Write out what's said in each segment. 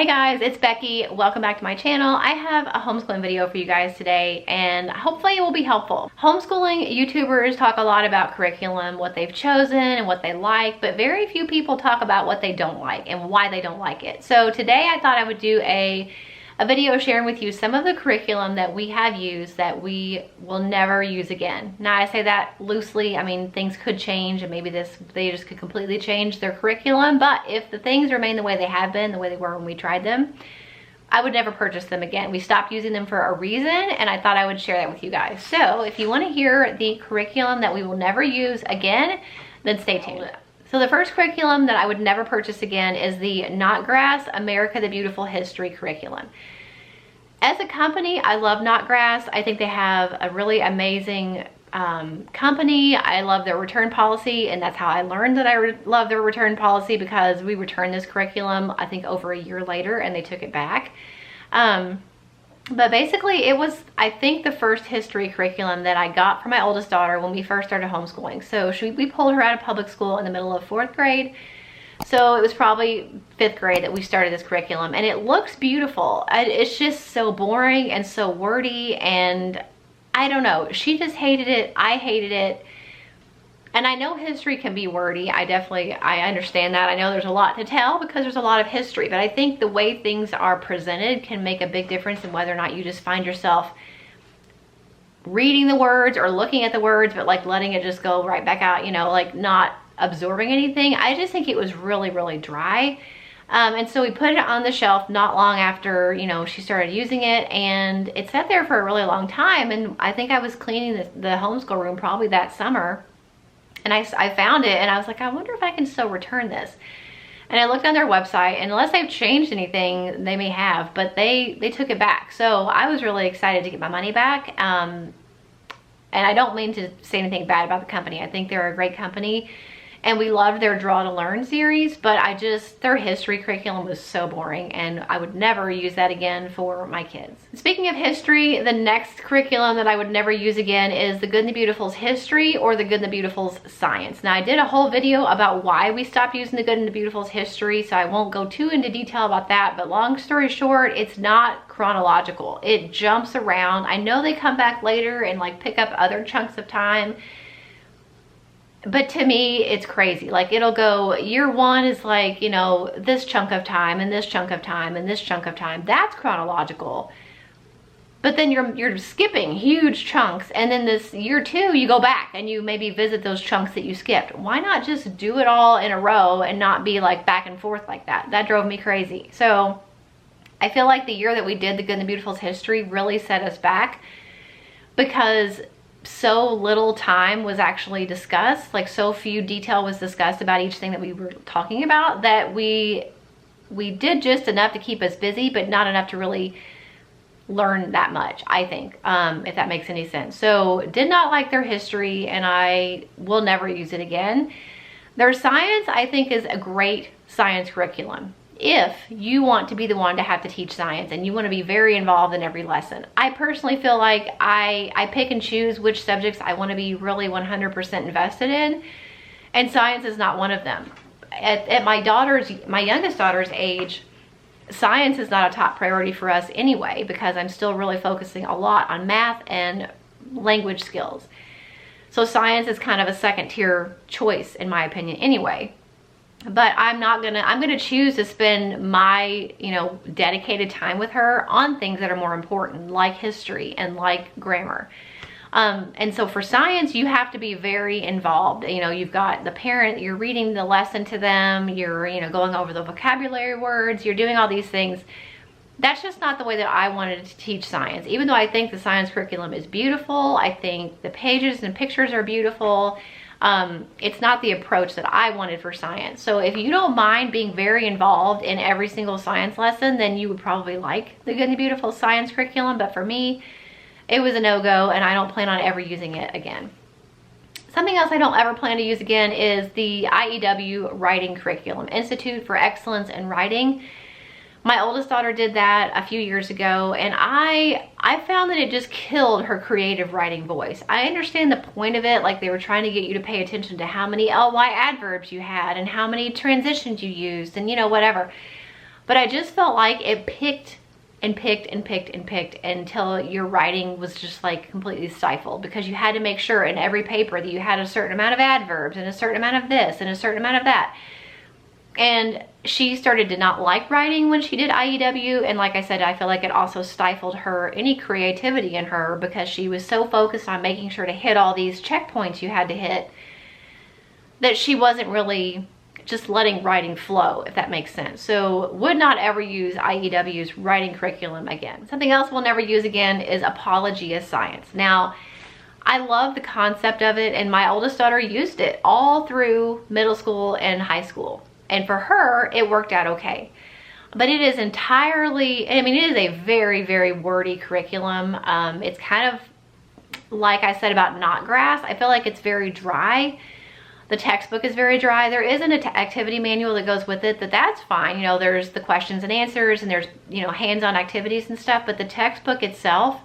Hey guys, it's Becky. Welcome back to my channel. I have a homeschooling video for you guys today and hopefully it will be helpful. Homeschooling YouTubers talk a lot about curriculum, what they've chosen and what they like, but very few people talk about what they don't like and why they don't like it. So today I thought I would do a video sharing with you some of the curriculum that we have used that we will never use again. Now I say that loosely. I mean, things could change and maybe they just could completely change their curriculum, but if the things remain the way they have been, the way they were when we tried them, I would never purchase them again. We stopped using them for a reason and I thought I would share that with you guys. So if you want to hear the curriculum that we will never use again, then stay tuned. So the first curriculum that I would never purchase again is the Knotgrass America the Beautiful History curriculum. As a company, I love Knotgrass. I think they have a really amazing company. I love their return policy, and that's how I learned that I love their return policy, because we returned this curriculum, I think over a year later, and they took it back. But basically it was, I think, the first history curriculum that I got for my oldest daughter when we first started homeschooling. So we pulled her out of public school in the middle of 4th grade. So it was probably 5th grade that we started this curriculum, and it looks beautiful. It's just so boring and so wordy, and I don't know. She just hated it. I hated it. And I know history can be wordy. I understand that. I know there's a lot to tell because there's a lot of history, but I think the way things are presented can make a big difference in whether or not you just find yourself reading the words or looking at the words, but like letting it just go right back out, you know, like not absorbing anything. I just think it was really, really dry. And so we put it on the shelf not long after, you know, she started using it, and it sat there for a really long time. And I think I was cleaning the homeschool room probably that summer, and I found it and I was like, I wonder if I can still return this. And I looked on their website, and unless they've changed anything, they may have, but they took it back. So I was really excited to get my money back. And I don't mean to say anything bad about the company. I think they're a great company, and we loved their Draw to Learn series, but their history curriculum was so boring, and I would never use that again for my kids. Speaking of history, the next curriculum that I would never use again is the Good and the Beautiful's history or the Good and the Beautiful's science. Now I did a whole video about why we stopped using the Good and the Beautiful's history, so I won't go too into detail about that, but long story short, it's not chronological. It jumps around. I know they come back later and like pick up other chunks of time, but to me, it's crazy. Like, it'll go, year 1 is like, you know, this chunk of time and this chunk of time and this chunk of time. That's chronological. But then you're skipping huge chunks. And then this year 2, you go back and you maybe visit those chunks that you skipped. Why not just do it all in a row and not be like back and forth like that? That drove me crazy. So I feel like the year that we did the Good and the Beautiful's history really set us back, because so little time was actually discussed, like so few detail was discussed about each thing that we were talking about, that we did just enough to keep us busy, but not enough to really learn that much, I think, if that makes any sense. So did not like their history, and I will never use it again. Their science, I think, is a great science curriculum if you want to be the one to have to teach science and you want to be very involved in every lesson. I personally feel like I pick and choose which subjects I want to be really 100% invested in, and science is not one of them. At my youngest daughter's age, science is not a top priority for us anyway, because I'm still really focusing a lot on math and language skills. So science is kind of a second tier choice in my opinion anyway. But I'm gonna choose to spend my, you know, dedicated time with her on things that are more important, like history and like grammar. And so for science, you have to be very involved. You know, you've got the parent, you're reading the lesson to them, you're, you know, going over the vocabulary words, you're doing all these things. That's just not the way that I wanted to teach science. Even though I think the science curriculum is beautiful, I think the pages and pictures are beautiful, it's not the approach that I wanted for science. So if you don't mind being very involved in every single science lesson, then you would probably like the Good and the Beautiful science curriculum. But for me, it was a no-go, and I don't plan on ever using it again. Something else I don't ever plan to use again is the Iew Writing Curriculum, Institute for Excellence in Writing. My oldest daughter did that a few years ago, and I found that it just killed her creative writing voice. I understand the point of it, like they were trying to get you to pay attention to how many ly adverbs you had and how many transitions you used and, you know, whatever. But I just felt like it picked and picked and picked and picked until your writing was just like completely stifled, because you had to make sure in every paper that you had a certain amount of adverbs and a certain amount of this and a certain amount of that. And she started to not like writing when she did IEW, and like I said, I feel like it also stifled any creativity in her, because she was so focused on making sure to hit all these checkpoints you had to hit that she wasn't really just letting writing flow, if that makes sense. So would not ever use IEW's writing curriculum again. Something else we'll never use again is Apologia Science. Now, I love the concept of it, and my oldest daughter used it all through middle school and high school. And for her, it worked out okay. But it is entirely, I mean, it is a very, very wordy curriculum. It's kind of like I said about Knotgrass. I feel like it's very dry. The textbook is very dry. There is an activity manual that goes with it, that's fine. You know, there's the questions and answers, and there's, you know, hands-on activities and stuff, but the textbook itself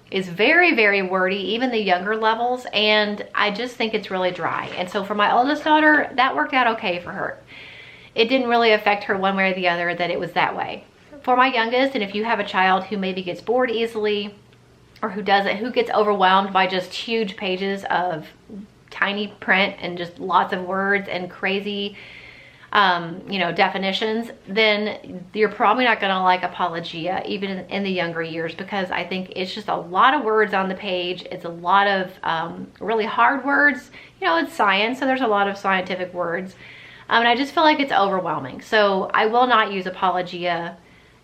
is very, very wordy, even the younger levels, and I just think it's really dry. And so for my oldest daughter, that worked out okay for her. It didn't really affect her one way or the other that it was that way. For my youngest, and if you have a child who maybe gets bored easily, or who gets overwhelmed by just huge pages of tiny print and just lots of words and crazy you know, definitions, then you're probably not going to like Apologia even in the younger years, because I think it's just a lot of words on the page. It's a lot of really hard words. You know, it's science, so there's a lot of scientific words, and I just feel like it's overwhelming. So I will not use Apologia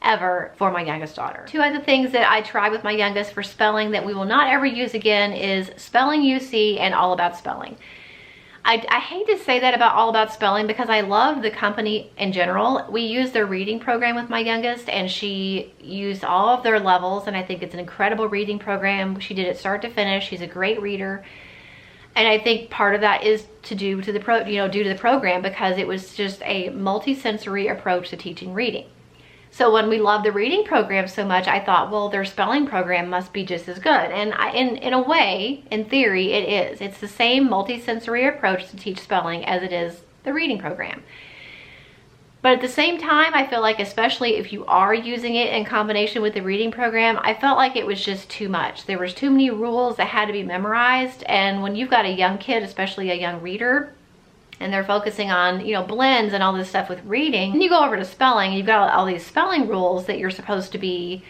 ever for my youngest daughter. Two other things that I tried with my youngest for spelling that we will not ever use again is Spelling UC and All About Spelling. I hate to say that about All About Spelling, because I love the company in general. We used their reading program with my youngest, and she used all of their levels, and I think it's an incredible reading program. She did it start to finish. She's a great reader. And I think part of that is due to the program, because it was just a multi-sensory approach to teaching reading. So when we love the reading program so much, I thought, well, their spelling program must be just as good. And in a way, in theory, it is. It's the same multi-sensory approach to teach spelling as it is the reading program. But at the same time, I feel like, especially if you are using it in combination with the reading program, I felt like it was just too much. There was too many rules that had to be memorized. And when you've got a young kid, especially a young reader, and they're focusing on, you know, blends and all this stuff with reading, and you go over to spelling, and you've got all these spelling rules that you're supposed to be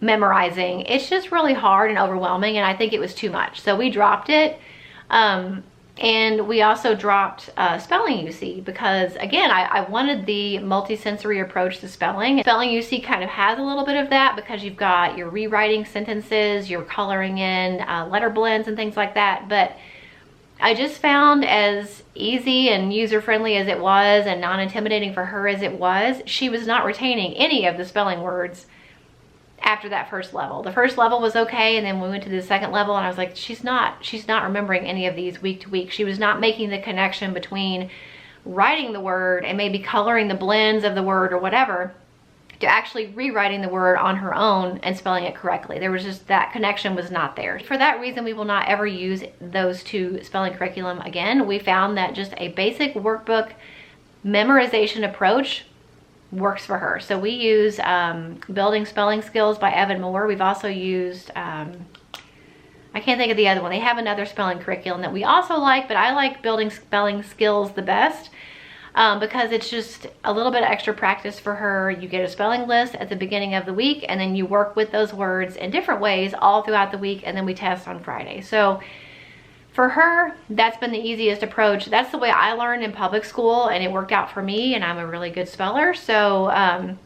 memorizing. It's just really hard and overwhelming, and I think it was too much. So we dropped it. And we also dropped Spelling UC, because again, I wanted the multi-sensory approach to spelling. Spelling UC kind of has a little bit of that, because you've got your rewriting sentences, you're coloring in letter blends and things like that. But I just found, as easy and user-friendly as it was and non-intimidating for her as it was, she was not retaining any of the spelling words after that first level. The first level was okay, and then we went to the second level, and I was like, she's not remembering any of these week to week. She was not making the connection between writing the word and maybe coloring the blends of the word or whatever to actually rewriting the word on her own and spelling it correctly. There was just, that connection was not there. For that reason, we will not ever use those two spelling curriculum again. We found that just a basic workbook memorization approach works for her. So we use Building Spelling Skills by Evan Moore. We've also used, I can't think of the other one. They have another spelling curriculum that we also like, but I like Building Spelling Skills the best. Because it's just a little bit of extra practice for her. You get a spelling list at the beginning of the week, and then you work with those words in different ways all throughout the week, and then we test on Friday. So for her, that's been the easiest approach. That's the way I learned in public school, and it worked out for me, and I'm a really good speller. So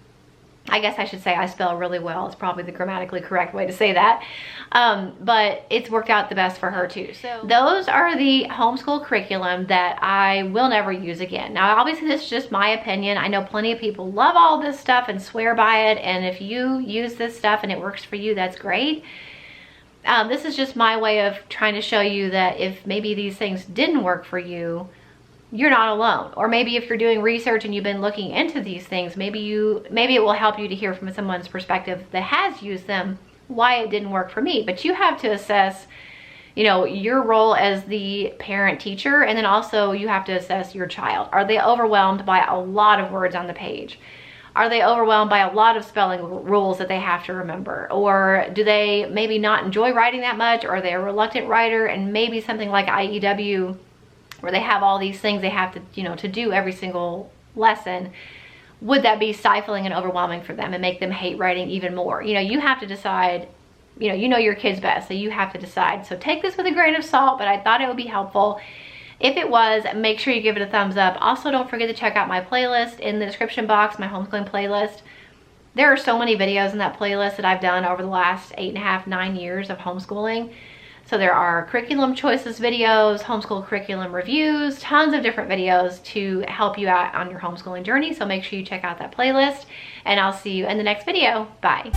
I guess I should say I spell really well. It's probably the grammatically correct way to say that. But it's worked out the best for her too. So those are the homeschool curriculum that I will never use again. Now, obviously this is just my opinion. I know plenty of people love all this stuff and swear by it. And if you use this stuff and it works for you, that's great. This is just my way of trying to show you that if maybe these things didn't work for you, you're not alone. Or maybe if you're doing research and you've been looking into these things, maybe it will help you to hear from someone's perspective that has used them, why it didn't work for me. But you have to assess, you know, your role as the parent teacher, and then also you have to assess your child. Are they overwhelmed by a lot of words on the page? Are they overwhelmed by a lot of spelling rules that they have to remember? Or do they maybe not enjoy writing that much? Or are they a reluctant writer, and maybe something like IEW, where they have all these things they have to, you know, to do every single lesson, would that be stifling and overwhelming for them and make them hate writing even more? You know, you have to decide. You know your kids best, so you have to decide. So take this with a grain of salt, but I thought it would be helpful. If it was, make sure you give it a thumbs up. Also, don't forget to check out my playlist in the description box, my homeschooling playlist. There are so many videos in that playlist that I've done over the last 8.5, 9 years of homeschooling. So there are curriculum choices videos, homeschool curriculum reviews, tons of different videos to help you out on your homeschooling journey. So make sure you check out that playlist, and I'll see you in the next video. Bye.